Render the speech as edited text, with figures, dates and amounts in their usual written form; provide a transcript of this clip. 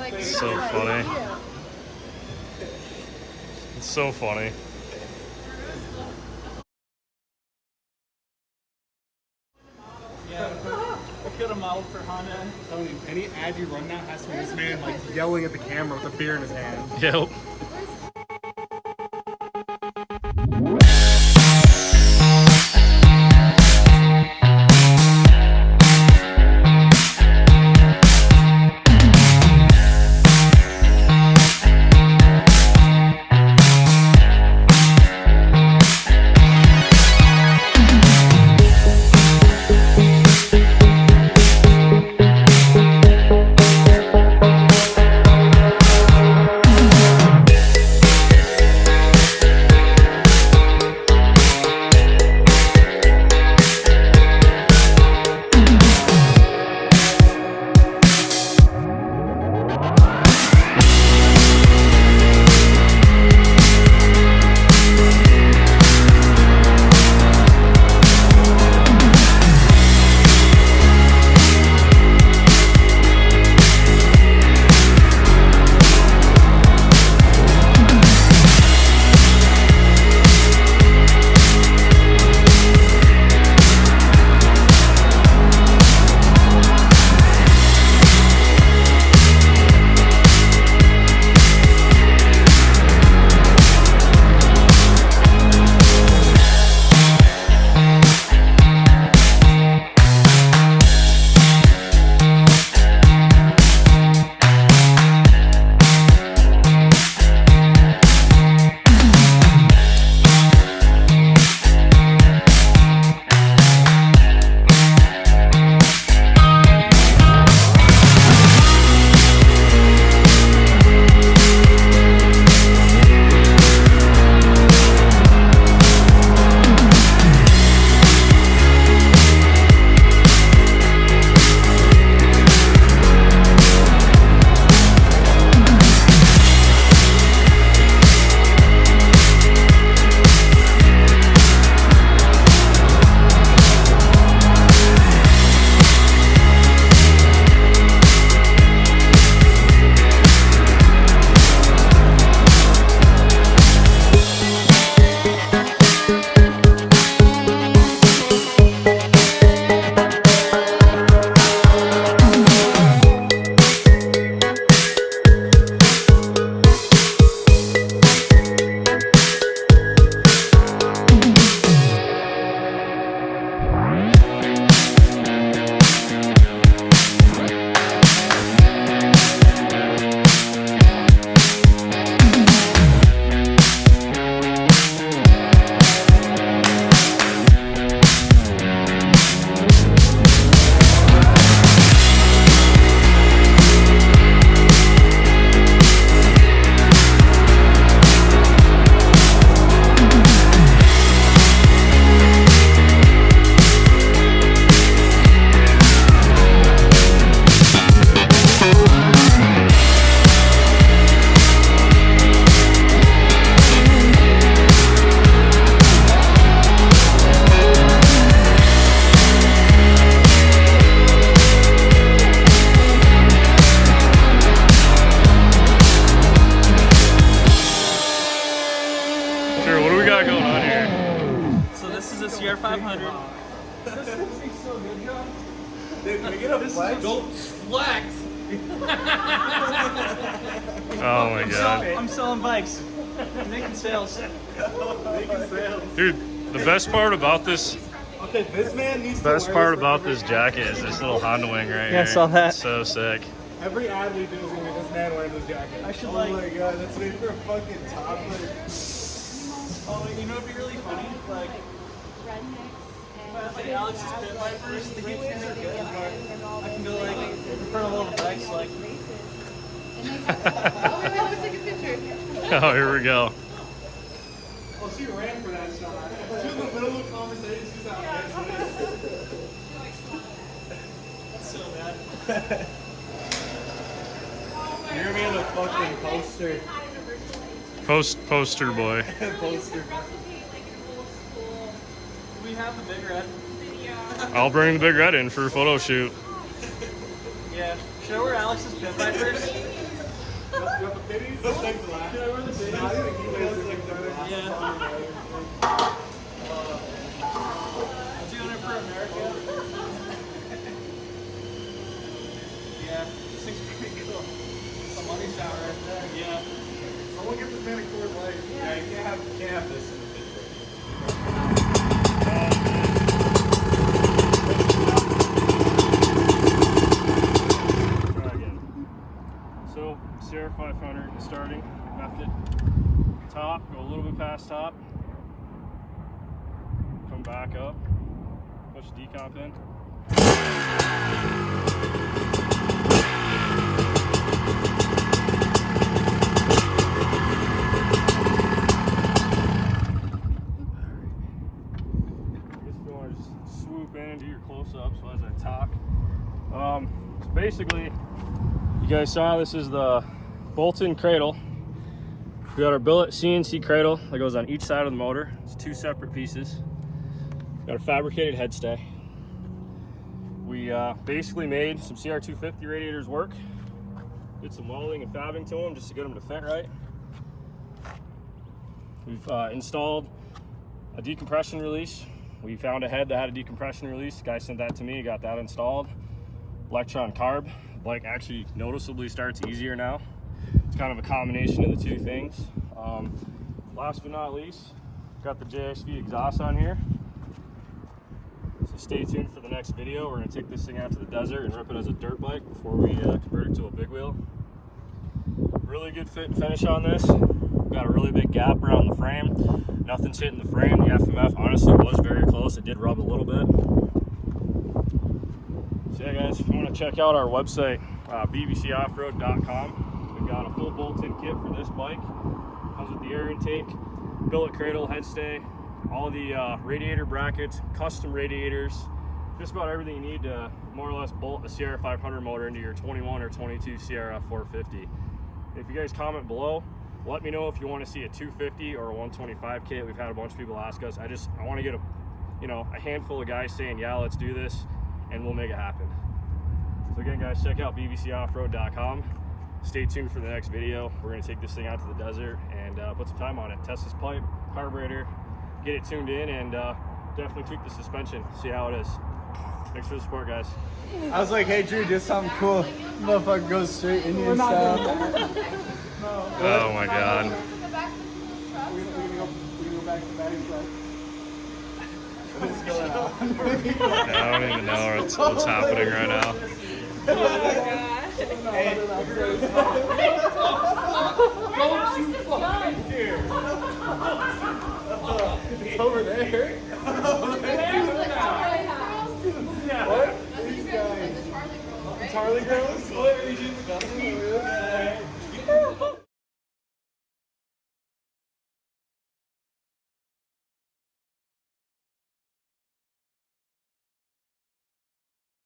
It's so funny. It's so funny. Yeah, I could have modeled for Honda. I'm telling you, any ad you run now has to be this man like yelling at the camera with a beer in his hand. Yep. CR500. Dude, can we get a flex? Don't flex. Oh my god. I'm selling bikes. I'm making sales. Dude, the best part about this Okay, this man needs to best wear part this about for this every jacket is this little Honda wing right here. Yeah, I saw that. It's so sick. Every ad we do is gonna be this man wearing this jacket. I should oh like. my god, that's made for a fucking toddler. Oh, you know what'd be really funny? Like, like Alex's pit vipers, the heat waves are good, but I can go like in front of little bikes, like. Oh, here we go. Oh, she ran for that shot. She was in the middle of a conversation. She's out there. That's so bad. You're gonna be the fucking poster. Poster boy. Poster. We have the bigger end. I'll bring the big red in for a photo shoot. Yeah. Should I wear Alex's pin vipers? You got the pitties? Should I wear the pitties? No, I think he wears like the black. Yeah. I'm doing it for America. Yeah, this thing's pretty cool. Some money shot right there. Yeah. Someone get this man a Coors Light. Yeah, you can't have this in the picture. Try again. So CR500 starting method. Top, go a little bit past top. Come back up. Push decomp in. Swoop in and do your close-ups as I talk. So basically, you guys saw this is the bolt-in cradle. We got our billet CNC cradle that goes on each side of the motor. It's two separate pieces. Got a fabricated headstay. We basically made some CR250 radiators work. Did some welding and fabbing to them just to get them to fit right. We've installed a decompression release. We found a head that had a decompression release. The guy sent that to me, got that installed. Electron carb. The bike actually noticeably starts easier now. It's kind of a combination of the two things. Last but not least, got the JSV exhaust on here. So stay tuned for the next video. We're gonna take this thing out to the desert and rip it as a dirt bike before we convert it to a big wheel. Really good fit and finish on this. Got a really big gap around the frame. Nothing's hitting the frame. The FMF honestly was very close. It did rub a little bit. So yeah guys, if you want to check out our website, bbcoffroad.com. We've got a full bolt-in kit for this bike. Comes with the air intake, billet cradle, headstay, all the radiator brackets, custom radiators, just about everything you need to more or less bolt a CR500 motor into your 21 or 22 CRF450. If you guys comment below, let me know if you want to see a 250 or a 125 kit. We've had a bunch of people ask us. I want to get a handful of guys saying, yeah, let's do this, and we'll make it happen. So again, guys, check out bbcoffroad.com. Stay tuned for the next video. We're going to take this thing out to the desert and put some time on it. Test this pipe, carburetor, get it tuned in, and definitely tweak the suspension, see how it is. Thanks for the support, guys. I was like, hey Drew, do something cool. Motherfucker goes straight Indian style. Oh my god. We're gonna go back to the back truck. What's going on? I don't even know what's happening right now. It's over there. What? These guys. Charlie Girls? What are you doing?